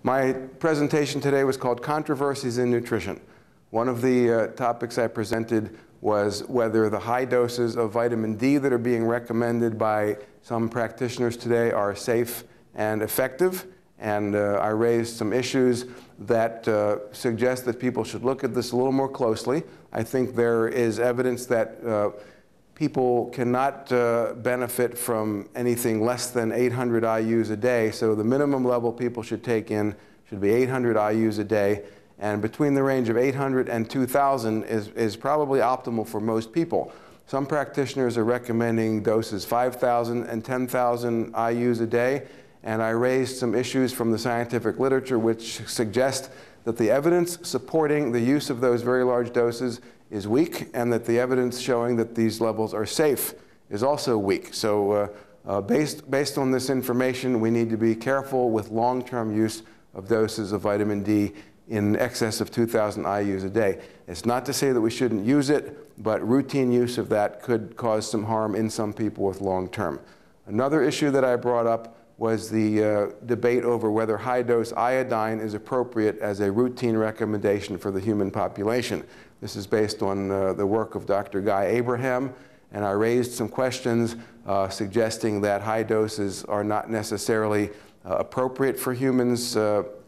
My presentation today was called Controversies in Nutrition. One of the topics I presented was whether the high doses of vitamin D that are being recommended by some practitioners today are safe and effective. And I raised some issues that suggest that people should look at this a little more closely. I think there is evidence that people cannot benefit from anything less than 800 IUs a day. So the minimum level people should take in should be 800 IUs a day. And between the range of 800 and 2,000 is probably optimal for most people. Some practitioners are recommending doses 5,000 and 10,000 IUs a day. And I raised some issues from the scientific literature which suggest that the evidence supporting the use of those very large doses is weak, and that the evidence showing that these levels are safe is also weak. So based on this information, we need to be careful with long-term use of doses of vitamin D in excess of 2,000 IUs a day. It's not to say that we shouldn't use it, but routine use of that could cause some harm in some people with long-term. Another issue that I brought up was the debate over whether high-dose iodine is appropriate as a routine recommendation for the human population. This is based on the work of Dr. Guy Abraham, and I raised some questions suggesting that high doses are not necessarily appropriate for humans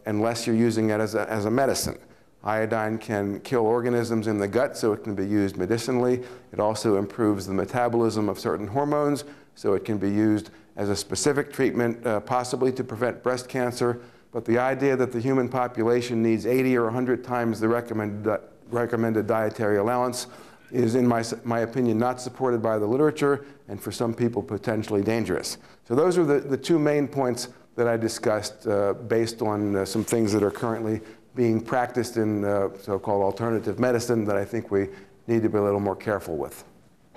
unless you're using it as a medicine. Iodine can kill organisms in the gut, so it can be used medicinally. It also improves the metabolism of certain hormones, so it can be used as a specific treatment, possibly to prevent breast cancer. But the idea that the human population needs 80 or 100 times the recommended dietary allowance is, in my opinion, not supported by the literature, and for some people potentially dangerous. So those are the two main points that I discussed based on some things that are currently being practiced in so-called alternative medicine that I think we need to be a little more careful with.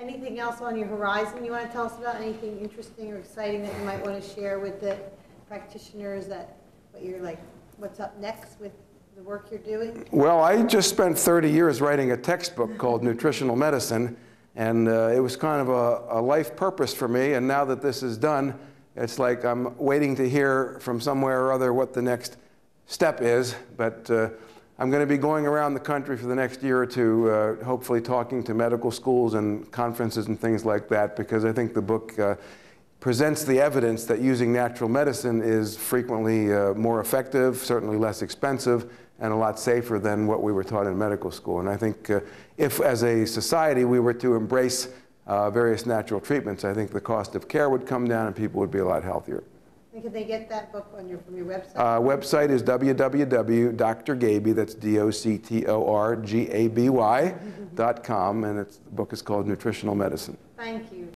Anything else on your horizon you want to tell us about? Anything interesting or exciting that you might want to share with the practitioners, that what's up next with the work you're doing? Well, I just spent 30 years writing a textbook called Nutritional Medicine, and it was kind of a life purpose for me. And now that this is done, it's like I'm waiting to hear from somewhere or other what the next step is. But I'm going to be going around the country for the next year or two, hopefully talking to medical schools and conferences and things like that, because I think the book presents the evidence that using natural medicine is frequently more effective, certainly less expensive, and a lot safer than what we were taught in medical school. And I think if, as a society, we were to embrace various natural treatments, I think the cost of care would come down and people would be a lot healthier. And can they get that book from your website? Website is www.drgaby, that's DOCTORGABY.com, and the book is called Nutritional Medicine. Thank you.